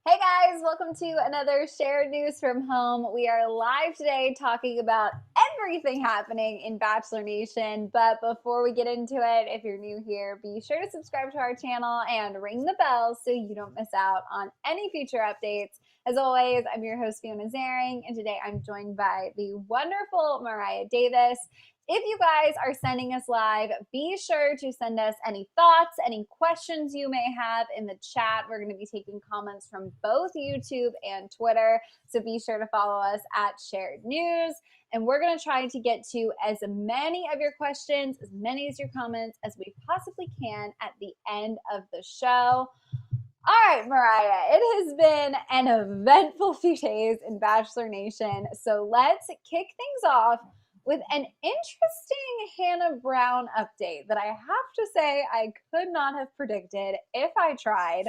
Hey guys, welcome to another Shared News from Home. We are live today talking about everything happening in Bachelor Nation. But before we get into it, if you're new here, be sure to subscribe to our channel and ring the bell so you don't miss out on any future updates. As always, I'm your host, Fiona Zaring, and today I'm joined by the wonderful Mariah Davis. If you guys are sending us live, be sure to send us any thoughts, any questions you may have in the chat. We're going to be taking comments from both YouTube and Twitter, so be sure to follow us at Shared News. And we're going to try to get to as many of your questions, as many as your comments as we possibly can at the end of the show. All right, Mariah, it has been an eventful few days in Bachelor Nation, so let's kick things off with an interesting Hannah Brown update that I have to say I could not have predicted if I tried.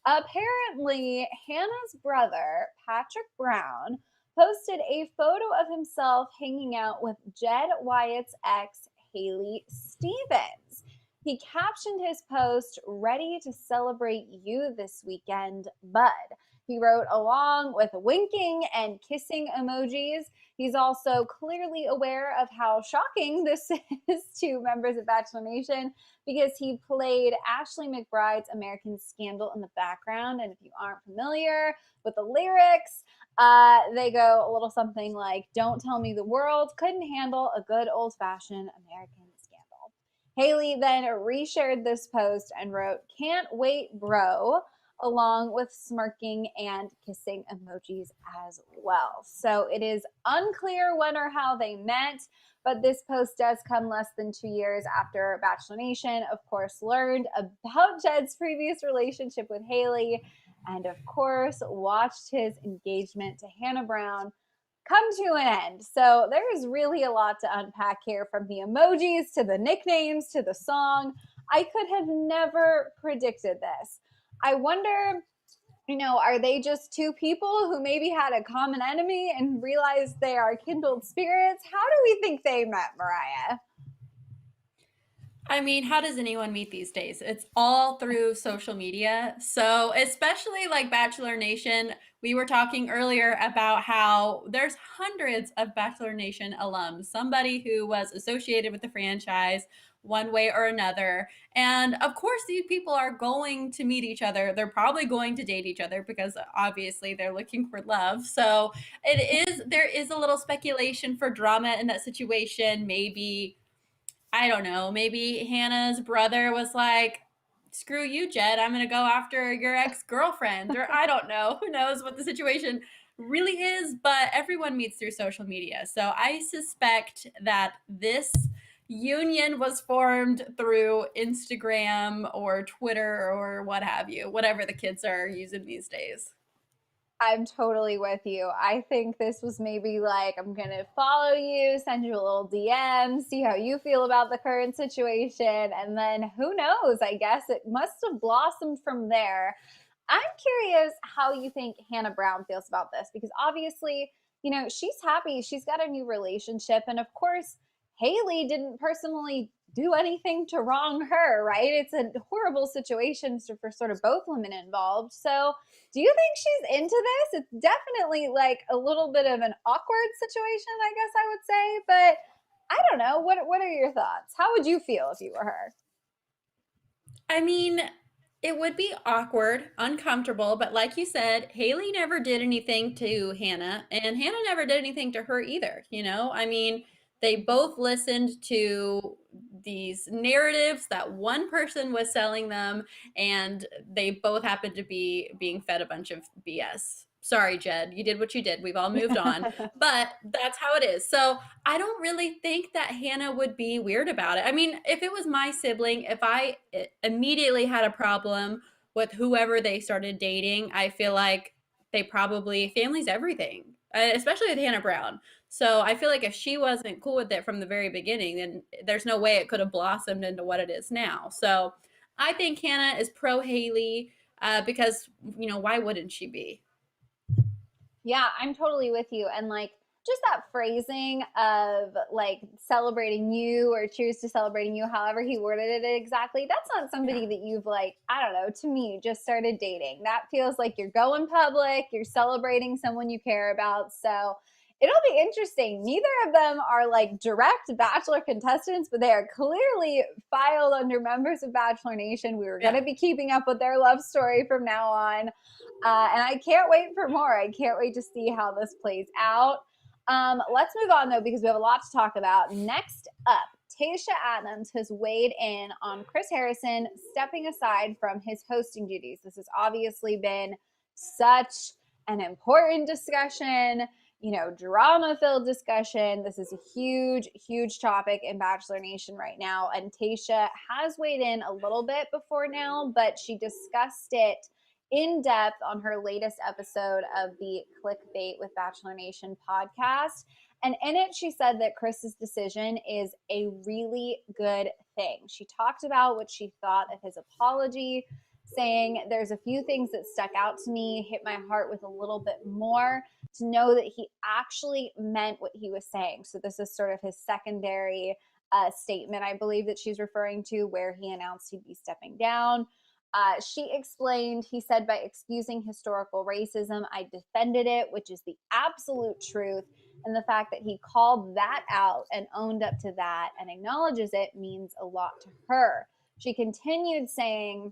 Apparently, Hannah's brother, Patrick Brown, posted a photo of himself hanging out with Jed Wyatt's ex, Haley Stevens. He captioned his post, "Ready to celebrate you this weekend, bud." He wrote along with winking and kissing emojis. He's also clearly aware of how shocking this is to members of Bachelor Nation because he played Ashley McBryde's American Scandal in the background. And if you aren't familiar with the lyrics, they go a little something like, "Don't tell me the world couldn't handle a good old-fashioned American Scandal." Haley then reshared this post and wrote, "Can't wait, bro," along with smirking and kissing emojis as well. So it is unclear when or how they met, but this post does come less than 2 years after Bachelor Nation, of course, learned about Jed's previous relationship with Haley and, of course, watched his engagement to Hannah Brown come to an end. So there is really a lot to unpack here, from the emojis to the nicknames to the song. I could have never predicted this. I wonder, are they just two people who maybe had a common enemy and realized they are kindled spirits? How do we think they met, Mariah? I mean, how does anyone meet these days? It's all through social media. So, especially like Bachelor Nation, we were talking earlier about how there's hundreds of Bachelor Nation alums, somebody who was associated with the franchise one way or another. And of course, these people are going to meet each other. They're probably going to date each other because obviously they're looking for love. So, there is a little speculation for drama in that situation. Maybe, I don't know, maybe Hannah's brother was like, "Screw you, Jed, I'm going to go after your ex-girlfriend." Or I don't know. Who knows what the situation really is, but everyone meets through social media. So I suspect that this union was formed through Instagram or Twitter or what have you, whatever the kids are using these days. I'm totally with you. I think this was maybe like, I'm going to follow you, send you a little DM, see how you feel about the current situation. And then who knows? I guess it must have blossomed from there. I'm curious how you think Hannah Brown feels about this, because obviously, she's happy. She's got a new relationship. And of course, Haley didn't personally do anything to wrong her, right? It's a horrible situation for sort of both women involved. So, do you think she's into this? It's definitely like a little bit of an awkward situation, I guess I would say. But I don't know. What are your thoughts? How would you feel if you were her? I mean, it would be awkward, uncomfortable, but like you said, Haley never did anything to Hannah, and Hannah never did anything to her either, you know? I mean, they both listened to these narratives that one person was selling them, and they both happened to be being fed a bunch of BS. Sorry, Jed, you did what you did. We've all moved on, but that's how it is. So I don't really think that Hannah would be weird about it. I mean, if it was my sibling, if I immediately had a problem with whoever they started dating, I feel like they probably, family's everything, especially with Hannah Brown. So I feel like if she wasn't cool with it from the very beginning, then there's no way it could have blossomed into what it is now. So I think Hannah is pro Haley because, why wouldn't she be? Yeah, I'm totally with you. And like, just that phrasing of like celebrating you or cheers to celebrating you, however he worded it exactly, that's not somebody Yeah. that you've like, I don't know, to me, just started dating. That feels like you're going public, you're celebrating someone you care about. So it'll be interesting. Neither of them are like direct Bachelor contestants, but they are clearly filed under members of Bachelor Nation. We were going Yeah. to be keeping up with their love story from now on. And I can't wait for more. I can't wait to see how this plays out. Let's move on though, because we have a lot to talk about. Next up, Tayshia Adams has weighed in on Chris Harrison stepping aside from his hosting duties. This has obviously been such an important discussion, drama filled discussion. This is a huge, huge topic in Bachelor Nation right now. And Tayshia has weighed in a little bit before now, but she discussed it in depth on her latest episode of the Clickbait with Bachelor Nation podcast. And in it, she said that Chris's decision is a really good thing. She talked about what she thought of his apology, saying there's a few things that stuck out to me, hit my heart with a little bit more, to know that he actually meant what he was saying. So this is sort of his secondary statement, I believe, that she's referring to, where he announced he'd be stepping down. She explained, he said, by excusing historical racism, I defended it, which is the absolute truth. And the fact that he called that out and owned up to that and acknowledges it means a lot to her. She continued saying,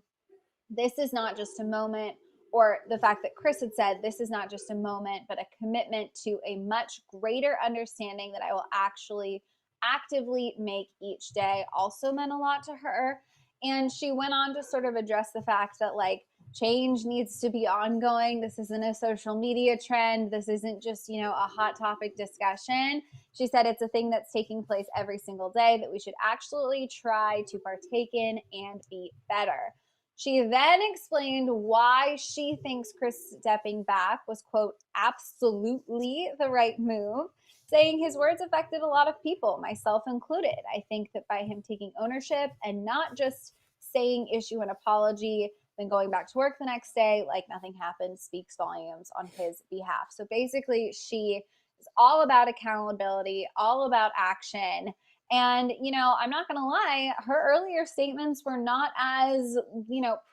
this is not just a moment, or the fact that Chris had said, this is not just a moment, but a commitment to a much greater understanding that I will actually actively make each day, also meant a lot to her. And she went on to sort of address the fact that like change needs to be ongoing. This isn't a social media trend. This isn't just, a hot topic discussion. She said it's a thing that's taking place every single day that we should actually try to partake in and be better. She then explained why she thinks Chris stepping back was, quote, absolutely the right move, saying his words affected a lot of people, myself included. I think that by him taking ownership and not just saying issue an apology, then going back to work the next day like nothing happened, speaks volumes on his behalf. So basically, she is all about accountability, all about action. And, I'm not going to lie, her earlier statements were not as,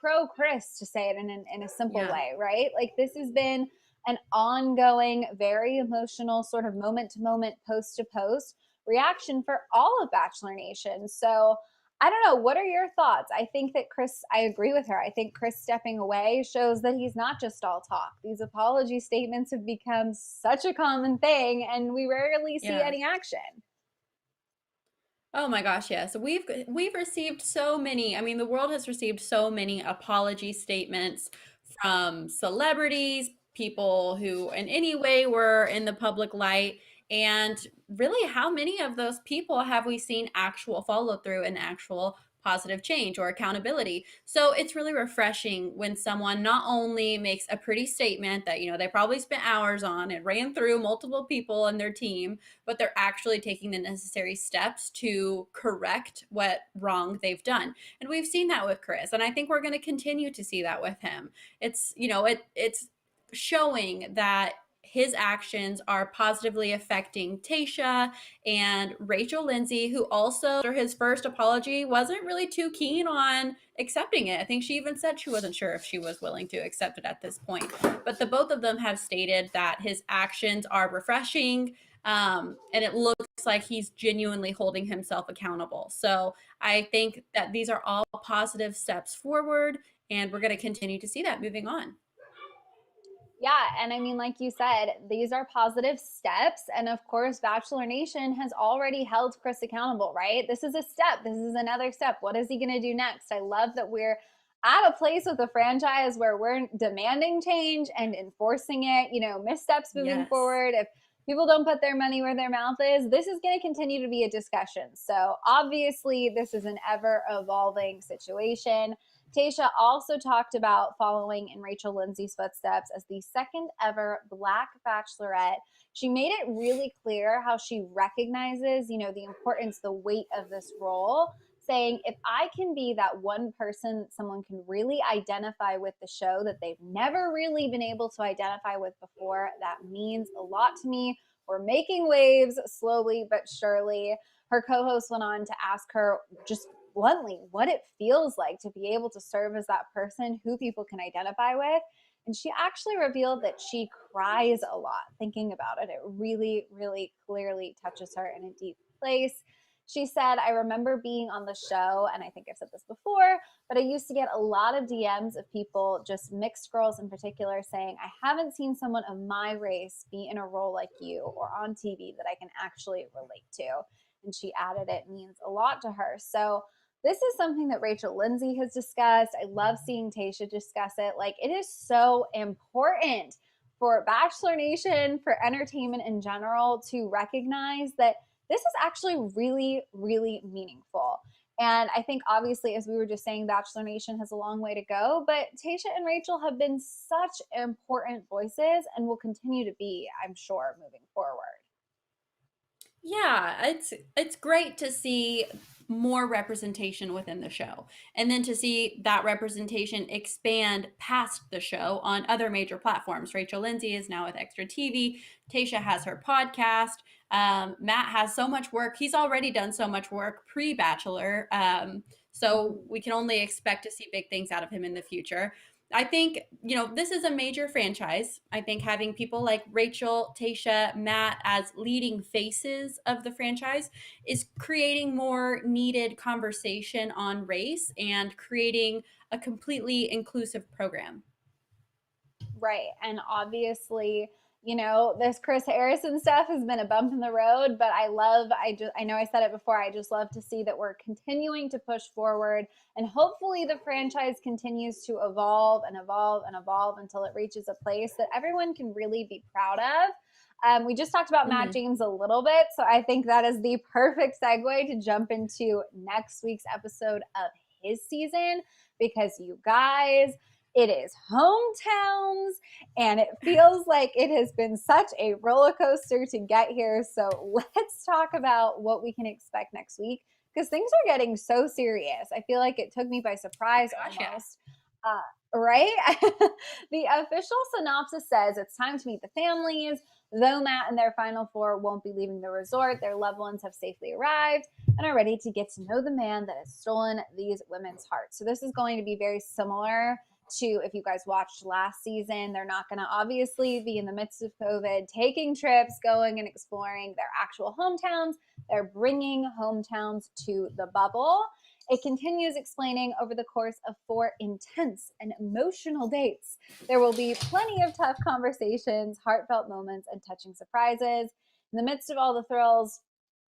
pro Chris, to say it in a simple Yeah. way, right? Like this has been an ongoing, very emotional sort of moment to moment, post to post reaction for all of Bachelor Nation. So I don't know. What are your thoughts? I think that I agree with her. I think Chris stepping away shows that he's not just all talk. These apology statements have become such a common thing, and we rarely see Yeah. any action. Oh my gosh, yes. We've received so many. I mean, the world has received so many apology statements from celebrities, people who in any way were in the public light. And really, how many of those people have we seen actual follow through and actual positive change or accountability? So it's really refreshing when someone not only makes a pretty statement that, they probably spent hours on and ran through multiple people in their team, but they're actually taking the necessary steps to correct what wrong they've done. And we've seen that with Chris, and I think we're going to continue to see that with him. It's, it's showing that his actions are positively affecting Tayshia and Rachel Lindsay, who also, after his first apology, wasn't really too keen on accepting it. I think she even said she wasn't sure if she was willing to accept it at this point. But the both of them have stated that his actions are refreshing, and it looks like he's genuinely holding himself accountable. So I think that these are all positive steps forward, and we're going to continue to see that moving on. Yeah, and I mean, like you said, these are positive steps. And of course, Bachelor Nation has already held Chris accountable, right? This is a step. This is another step. What is he going to do next? I love that we're at a place with the franchise where we're demanding change and enforcing it, missteps moving Yes. forward. If people don't put their money where their mouth is, this is going to continue to be a discussion. So obviously, this is an ever evolving situation. Tayshia also talked about following in Rachel Lindsay's footsteps as the second ever Black Bachelorette. She made it really clear how she recognizes, the importance, the weight of this role, saying, if I can be that one person that someone can really identify with the show that they've never really been able to identify with before, that means a lot to me. were making waves slowly but surely. Her co-host went on to ask her just bluntly what it feels like to be able to serve as that person who people can identify with. And she actually revealed that she cries a lot thinking about it. It really, really clearly touches her in a deep place. She said, I remember being on the show, and I think I've said this before, but I used to get a lot of DMs of people, just mixed girls in particular, saying, I haven't seen someone of my race be in a role like you or on TV that I can actually relate to. And she added, it means a lot to her. So this is something that Rachel Lindsay has discussed. I love seeing Tayshia discuss it. Like, it is so important for Bachelor Nation, for entertainment in general, to recognize that this is actually really, really meaningful. And I think, obviously, as we were just saying, Bachelor Nation has a long way to go, but Tayshia and Rachel have been such important voices and will continue to be, I'm sure, moving forward. Yeah, it's great to see more representation within the show, and then to see that representation expand past the show on other major platforms. Rachel Lindsay is now with Extra TV. Tayshia has her podcast. Matt has so much work. He's already done so much work pre-Bachelor. So we can only expect to see big things out of him in the future. I think, this is a major franchise. I think having people like Rachel, Tayshia, Matt as leading faces of the franchise is creating more needed conversation on race and creating a completely inclusive program. Right. And obviously, this Chris Harrison stuff has been a bump in the road, but I know I said it before, I just love to see that we're continuing to push forward, and hopefully the franchise continues to evolve and evolve and evolve until it reaches a place that everyone can really be proud of. We just talked about Matt Mm-hmm. James a little bit, so I think that is the perfect segue to jump into next week's episode of his season, because you guys, it is hometowns, and it feels like it has been such a roller coaster to get here. So let's talk about what we can expect next week, because things are getting so serious. I feel like it took me by surprise Gosh, yeah. almost. Right? The official synopsis says it's time to meet the families. Though Matt and their final four won't be leaving the resort, their loved ones have safely arrived and are ready to get to know the man that has stolen these women's hearts. So this is going to be very similar to, if you guys watched last season. They're not going to obviously be in the midst of COVID taking trips, going and exploring their actual hometowns. They're bringing hometowns to the bubble. It continues explaining, over the course of 4 intense and emotional dates, there will be plenty of tough conversations, heartfelt moments, and touching surprises. In the midst of all the thrills,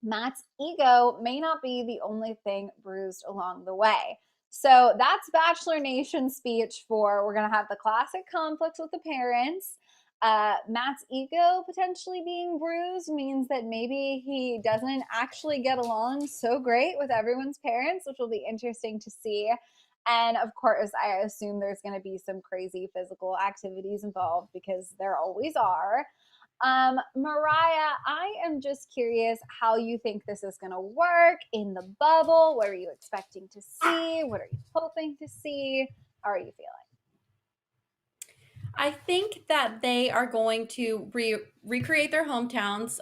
Matt's ego may not be the only thing bruised along the way. So that's Bachelor Nation speech for, we're going to have the classic conflicts with the parents. Matt's ego potentially being bruised means that maybe he doesn't actually get along so great with everyone's parents, which will be interesting to see. And of course, I assume there's going to be some crazy physical activities involved, because there always are. Mariah, I am just curious how you think this is going to work in the bubble. What are you expecting to see? What are you hoping to see? How are you feeling? I think that they are going to recreate their hometowns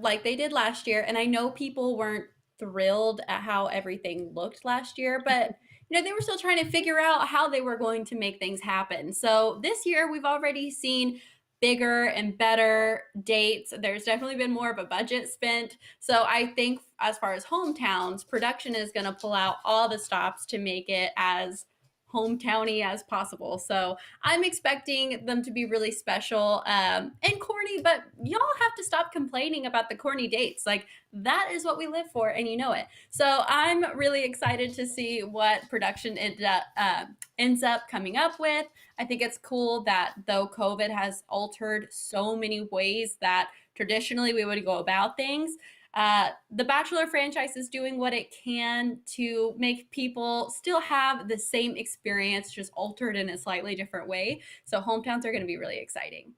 like they did last year. And I know people weren't thrilled at how everything looked last year, but they were still trying to figure out how they were going to make things happen. So this year we've already seen bigger and better dates. There's definitely been more of a budget spent. So I think as far as hometowns, production is going to pull out all the stops to make it as hometowny as possible. So I'm expecting them to be really special and corny, but y'all have to stop complaining about the corny dates. Like, that is what we live for, and you know it. So I'm really excited to see what production ends up coming up with. I think it's cool that though COVID has altered so many ways that traditionally we would go about things, the Bachelor franchise is doing what it can to make people still have the same experience, just altered in a slightly different way. So hometowns are going to be really exciting.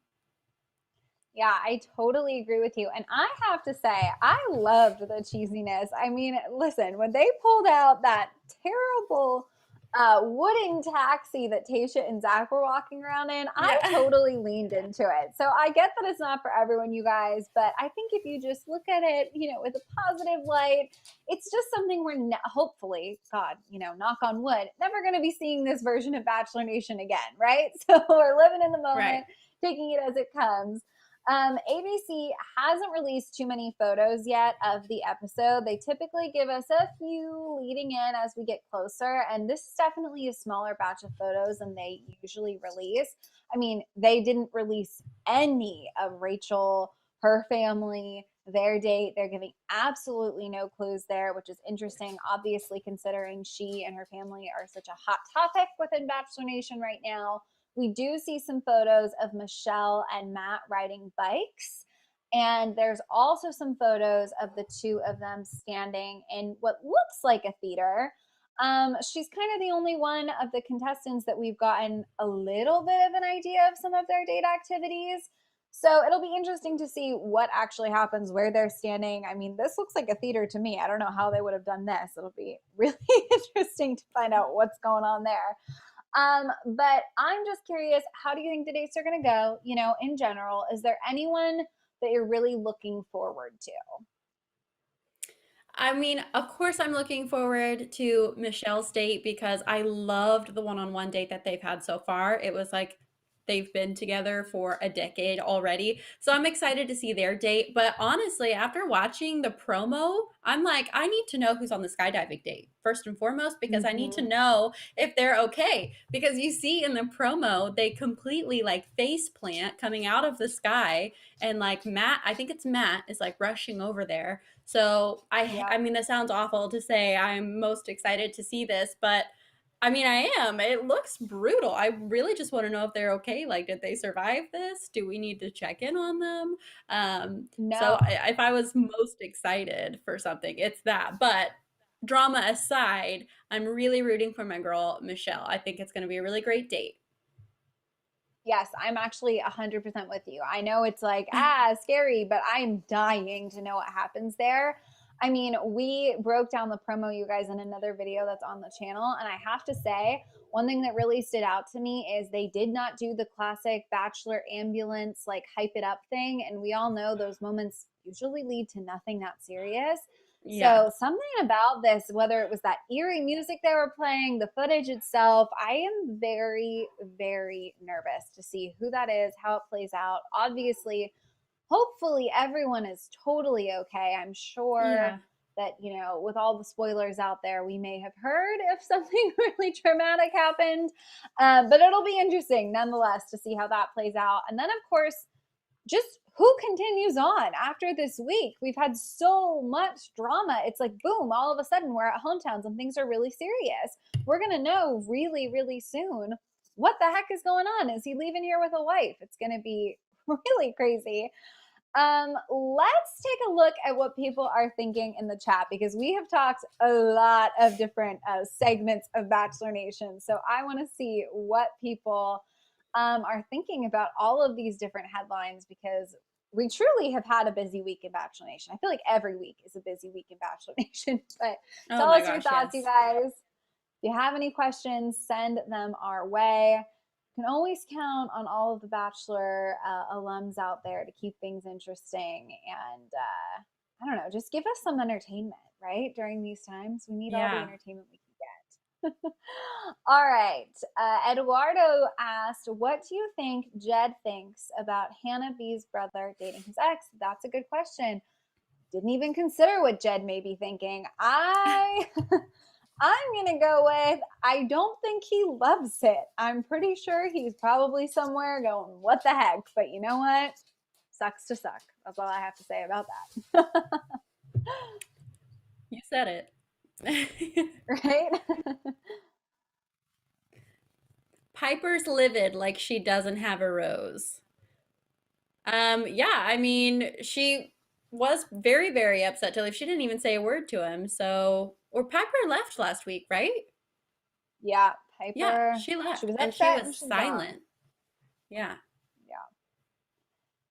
Yeah, I totally agree with you. And I have to say, I loved the cheesiness. I mean, listen, when they pulled out that terrible wooden taxi that Tayshia and Zach were walking around in, I Yeah. totally leaned into it. So I get that it's not for everyone, you guys, but I think if you just look at it, with a positive light, it's just something we're hopefully, God, knock on wood, never going to be seeing this version of Bachelor Nation again, right? So we're living in the Right. moment, taking it as it comes. ABC hasn't released too many photos yet of the episode. They typically give us a few leading in as we get closer, and this is definitely a smaller batch of photos than they usually release. I mean, they didn't release any of Rachel, her family, their date. They're giving absolutely no clues there, which is interesting, obviously, considering she and her family are such a hot topic within Bachelor Nation right now. We do see some photos of Michelle and Matt riding bikes. And there's also some photos of the two of them standing in what looks like a theater. She's kind of the only one of the contestants that we've gotten a little bit of an idea of some of their date activities. So it'll be interesting to see what actually happens, where they're standing. I mean, this looks like a theater to me. I don't know how they would have done this. It'll be really interesting to find out what's going on there. But I'm just curious, how do you think the dates are going to go, in general? Is there anyone that you're really looking forward to? I mean, of course, I'm looking forward to Michelle's date because I loved the one-on-one date that they've had so far. It was like they've been together for a decade already. So I'm excited to see their date. But honestly, after watching the promo, I'm like, I need to know who's on the skydiving date, first and foremost, because I need to Mm-hmm. know if they're okay. Because you see in the promo, they completely like face plant coming out of the sky. And like Matt, I think it's Matt, is like rushing over there. So I Yep. mean, that sounds awful to say. I'm most excited to see this, but I mean, I am. It looks brutal. I really just want to know if they're okay. Like, did they survive this? Do we need to check in on them? So No. if I was most excited for something, it's that. But drama aside, I'm really rooting for my girl Michelle. I think it's going to be a really great date. Yes, I'm actually 100% with you. I know it's like, scary, but I'm dying to know what happens there. I mean, we broke down the promo, you guys, in another video that's on the channel. And I have to say, one thing that really stood out to me is they did not do the classic Bachelor ambulance, like hype it up thing. And we all know those moments usually lead to nothing that serious. Yeah. So something about this, whether it was that eerie music they were playing, the footage itself, I am very, very nervous to see who that is, how it plays out. Obviously, hopefully everyone is totally okay. I'm sure Yeah. that, with all the spoilers out there, we may have heard if something really traumatic happened. But it'll be interesting nonetheless to see how that plays out. And then, of course, just who continues on after this week? We've had so much drama. It's like, boom, all of a sudden we're at hometowns and things are really serious. We're going to know really, really soon what the heck is going on. Is he leaving here with a wife? It's going to be really crazy. Let's take a look at what people are thinking in the chat because we have talked a lot of different segments of Bachelor Nation. So I want to see what people are thinking about all of these different headlines because we truly have had a busy week in Bachelor Nation. I feel like every week is a busy week in Bachelor Nation. But Oh tell my us your gosh, thoughts, you yes. guys. If you have any questions, send them our way. You can always count on all of the Bachelor alums out there to keep things interesting. And I don't know, just give us some entertainment, right? During these times, we need all the Yeah. entertainment we can get. All right. Eduardo asked, what do you think Jed thinks about Hannah B's brother dating his ex? That's a good question. Didn't even consider what Jed may be thinking. I'm going to go with I don't think he loves it. I'm pretty sure he's probably somewhere going, what the heck? But you know what? Sucks to suck. That's all I have to say about that. You said it. Right? Piper's livid like she doesn't have a rose. Yeah, I mean, she was very, very upset to leave. She didn't even say a word to him. So, or Piper left last week, right? Yeah, Yeah, Piper. she She left was and she upset was and she's gone. silent. Yeah. Yeah.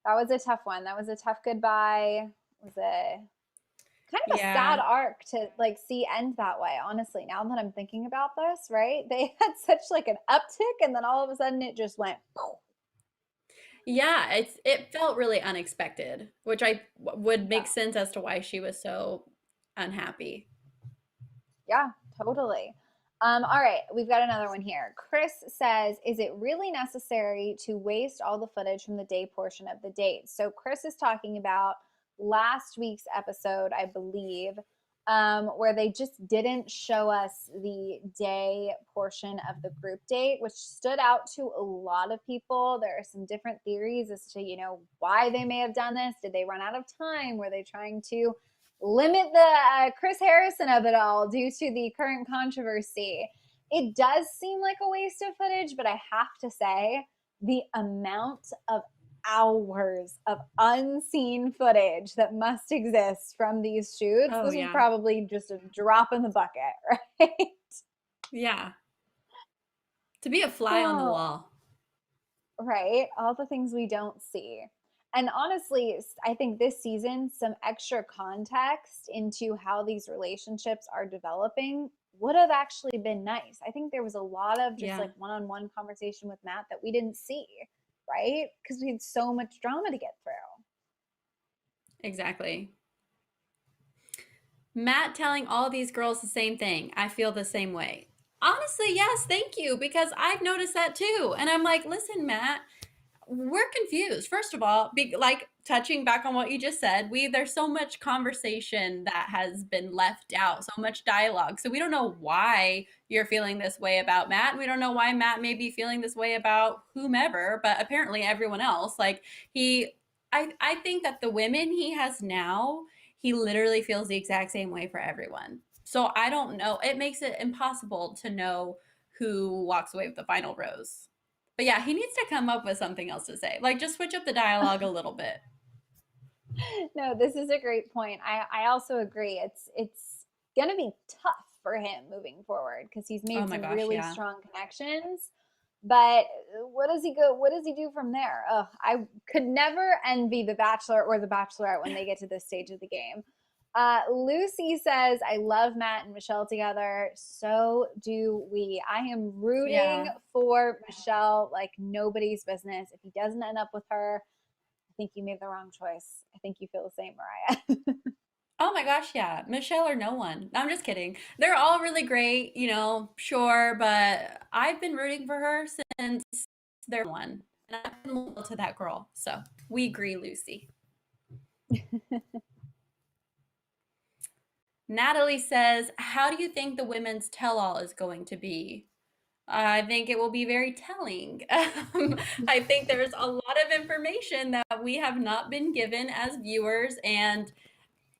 That was a tough one. That was a tough goodbye. It was a kind of a sad Yeah. arc to like see end that way, honestly, now that I'm thinking about this, right? They had such like an uptick and then all of a sudden it just went poof. Yeah, it felt really unexpected, which would Yeah. make sense as to why she was so unhappy. Yeah, totally. All right, we've got another one here. Chris says, is it really necessary to waste all the footage from the day portion of the date? So Chris is talking about last week's episode, I believe, where they just didn't show us the day portion of the group date, which stood out to a lot of people. There are some different theories as to, why they may have done this. Did they run out of time? Were they trying to limit the Chris Harrison of it all due to the current controversy? It does seem like a waste of footage, but I have to say, the amount of hours of unseen footage that must exist from these shoots, Oh this was yeah. probably just a drop in the bucket, right? Yeah. To be a fly on the Oh, wall. right? All the things we don't see. And honestly, I think this season, some extra context into how these relationships are developing would have actually been nice. I think there was a lot of just Yeah, like one on one conversation with Matt that we didn't see, right? Because we had so much drama to get through. exactly. Matt telling all these girls the same thing. I feel the same way. Honestly, yes, thank you, because I've noticed that too. And I'm like, listen, Matt, we're confused. First of all, like touching back on what you just said, there's so much conversation that has been left out, so much dialogue. So we don't know why you're feeling this way about Matt. We don't know why Matt may be feeling this way about whomever, but apparently everyone else. Like I think that the women he has now, he literally feels the exact same way for everyone. So I don't know. It makes it impossible to know who walks away with the final rose. But yeah, he needs to come up with something else to say. Like just switch up the dialogue a little bit. No, this is a great point. I also agree. It's gonna be tough for him moving forward because he's Oh made my some gosh, really yeah. strong connections. But what does he go? What does he do from there? Ugh, I could never envy the Bachelor or the Bachelorette when they get to this stage of the game. Lucy says, I love Matt and Michelle together. So do we. I am rooting Yeah. for Michelle like nobody's business. If he doesn't end up with her, I think you made the wrong choice. I think you feel the same, Mariah. Oh my gosh, yeah. Michelle or no one. I'm just kidding. They're all really great, sure, but I've been rooting for her since they're one. And I've been loyal to that girl. So we agree, Lucy. Natalie says, how do you think the women's tell all is going to be? I think it will be very telling. I think there's a lot of information that we have not been given as viewers, and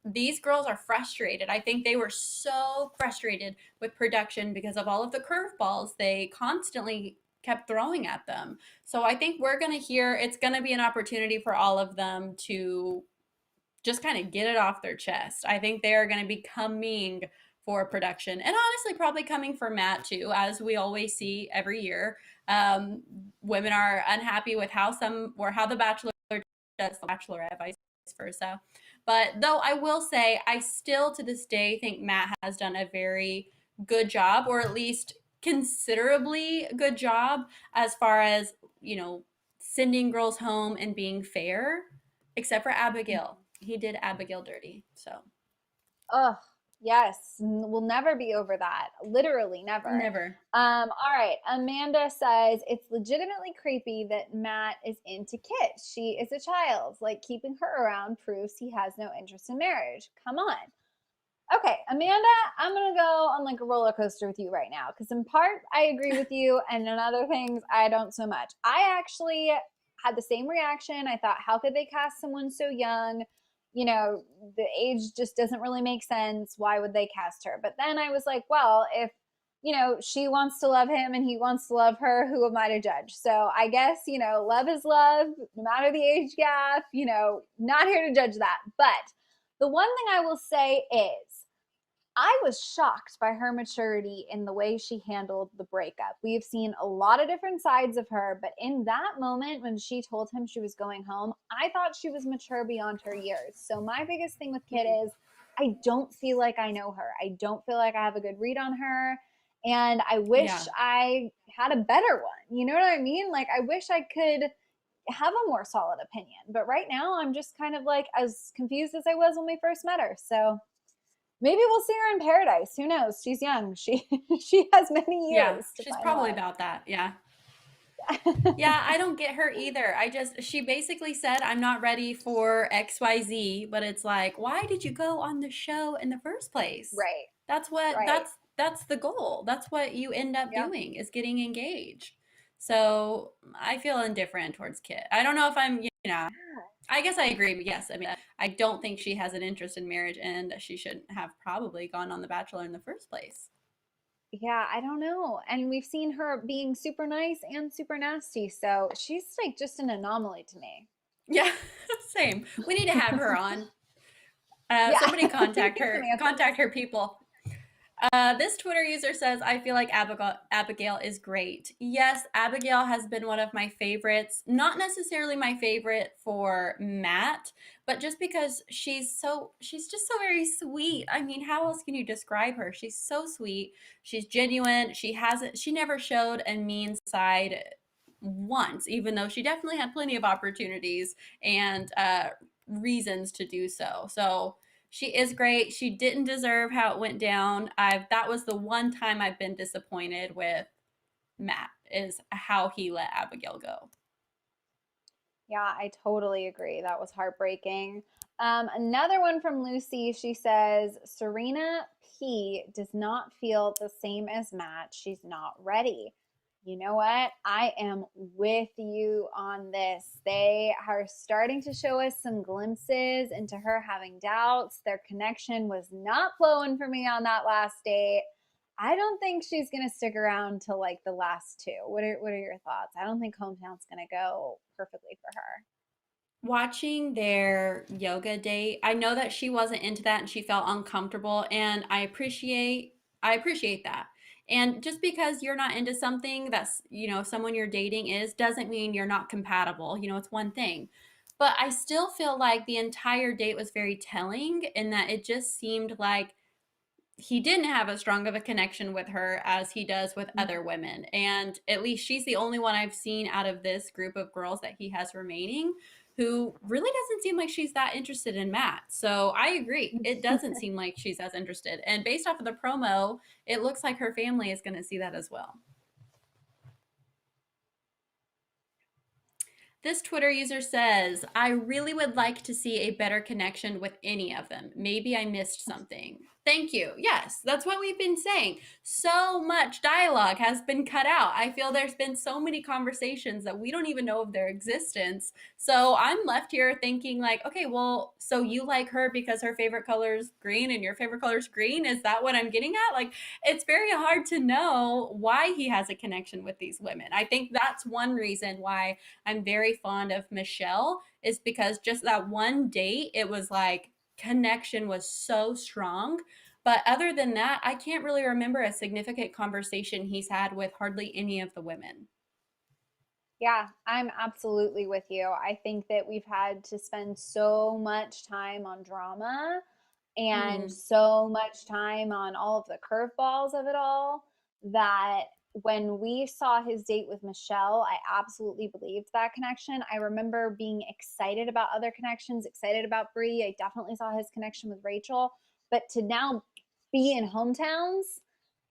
these girls are frustrated. I think they were so frustrated with production because of all of the curveballs they constantly kept throwing at them. So I think we're going to hear it's going to be an opportunity for all of them to just kind of get it off their chest. I think they are going to be coming for production, and honestly probably coming for Matt too, as we always see every year. Women are unhappy with how the Bachelor does the Bachelorette, vice versa. But though I will say, I still to this day think Matt has done a very good job, or at least considerably good job, as far as sending girls home and being fair, except for Abigail. He did Abigail dirty. So Oh, yes. We'll never be over that. Literally never. never. All right. Amanda says it's legitimately creepy that Matt is into kids. She is a child. Like keeping her around proves he has no interest in marriage. Come on. Okay, Amanda, I'm gonna go on like a roller coaster with you right now because in part I agree with you, and in other things I don't so much. I actually had the same reaction. I thought, how could they cast someone so young? The age just doesn't really make sense. Why would they cast her? But then I was like, well, if she wants to love him and he wants to love her, who am I to judge? So I guess, love is love, no matter the age gap, not here to judge that. But the one thing I will say is I was shocked by her maturity in the way she handled the breakup. We have seen a lot of different sides of her, but in that moment when she told him she was going home, I thought she was mature beyond her years. So my biggest thing with Kit is I don't feel like I know her. I don't feel like I have a good read on her. And I wish Yeah. I had a better one. You know what I mean? Like, I wish I could have a more solid opinion. But right now, I'm just kind of like as confused as I was when we first met her. So maybe we'll see her in paradise. Who knows? She's young. She has many Yeah. years to She's find probably love. about that. Yeah. Yeah, I don't get her either. She basically said, I'm not ready for XYZ, but it's like, why did you go on the show in the first place? Right. That's what, Right. that's the goal. That's what you end up Yep. doing is getting engaged. So I feel indifferent towards Kit. I don't know if I guess I agree. But yes, I mean, I don't think she has an interest in marriage and she shouldn't have probably gone on The Bachelor in the first place. Yeah, I don't know. And we've seen her being super nice and super nasty. So she's like just an anomaly to me. Yeah, same. We need to have her on. Yeah, Somebody we need some contact answers. her people. This Twitter user says, I feel like Abigail is great. Yes, Abigail has been one of my favorites. Not necessarily my favorite for Matt, but just because she's just so very sweet. I mean, how else can you describe her? She's so sweet. She's genuine. She never showed a mean side once, even though she definitely had plenty of opportunities and reasons to do so. So she is great. She didn't deserve how it went down. That was the one time I've been disappointed with Matt is how he let Abigail go. Yeah, I totally agree. That was heartbreaking. Another one from Lucy. She says, Serena P does not feel the same as Matt. She's not ready. You know what? I am with you on this. They are starting to show us some glimpses into her having doubts. Their connection was not flowing for me on that last date. I don't think she's gonna stick around till like the last two. What are your thoughts? I don't think hometown's gonna go perfectly for her. Watching their yoga date, I know that she wasn't into that and she felt uncomfortable and I appreciate that. And just because you're not into something that's, someone you're dating is doesn't mean you're not compatible. It's one thing. But I still feel like the entire date was very telling in that it just seemed like he didn't have as strong of a connection with her as he does with other women. And at least she's the only one I've seen out of this group of girls that he has remaining who really doesn't seem like she's that interested in Matt. So I agree. It doesn't seem like she's as interested. And based off of the promo, it looks like her family is going to see that as well. This Twitter user says, I really would like to see a better connection with any of them. Maybe I missed something. Thank you. Yes, that's what we've been saying. So much dialogue has been cut out. I feel there's been so many conversations that we don't even know of their existence. So I'm left here thinking, like, okay, well, so you like her because her favorite color is green and your favorite color is green? Is that what I'm getting at? Like, it's very hard to know why he has a connection with these women. I think that's one reason why I'm very fond of Michelle is because just that one date, it was like connection was so strong. But other than that, I can't really remember a significant conversation he's had with hardly any of the women. Yeah, I'm absolutely with you. I think that we've had to spend so much time on drama and Mm-hmm. so much time on all of the curveballs of it all that when we saw his date with Michelle, I absolutely believed that connection. I remember being excited about other connections, excited about Bree. I definitely saw his connection with Rachel. But to now be in hometowns,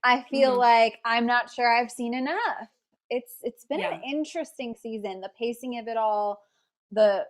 I feel Mm-hmm. like I'm not sure I've seen enough. It's been Yeah. an interesting season. The pacing of it all, the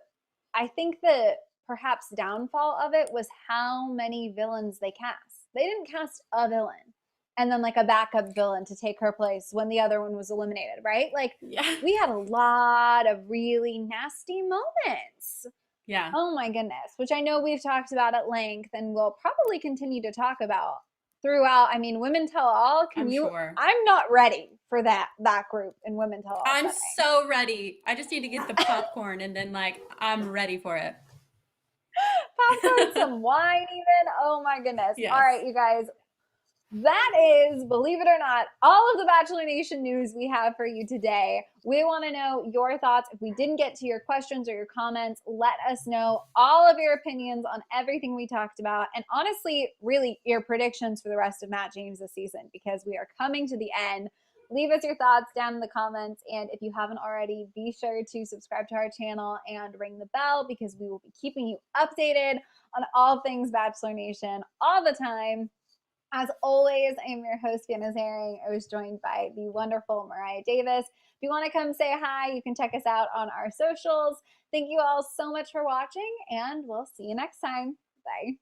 I think the perhaps downfall of it was how many villains they cast. They didn't cast a villain and then like a backup villain to take her place when the other one was eliminated, right? Like Yeah. we had a lot of really nasty moments. Yeah. Oh my goodness, which I know we've talked about at length and we'll probably continue to talk about throughout. I mean, Women Tell All, can I'm you sure. I'm not ready for that group in Women Tell All I'm setting. so ready. I just need to get the popcorn and then like I'm ready for it. Popcorn, some wine even. Oh my goodness. All Yes. right, you guys, that is, believe it or not, all of the Bachelor Nation news we have for you today. We want to know your thoughts. If we didn't get to your questions or your comments, let us know all of your opinions on everything we talked about. And honestly, really, your predictions for the rest of Matt James this season, because we are coming to the end. Leave us your thoughts down in the comments. And if you haven't already, be sure to subscribe to our channel and ring the bell, because we will be keeping you updated on all things Bachelor Nation all the time. As always, I'm your host, Fiona Zaring. I was joined by the wonderful Mariah Davis. If you want to come say hi, you can check us out on our socials. Thank you all so much for watching, and we'll see you next time. Bye.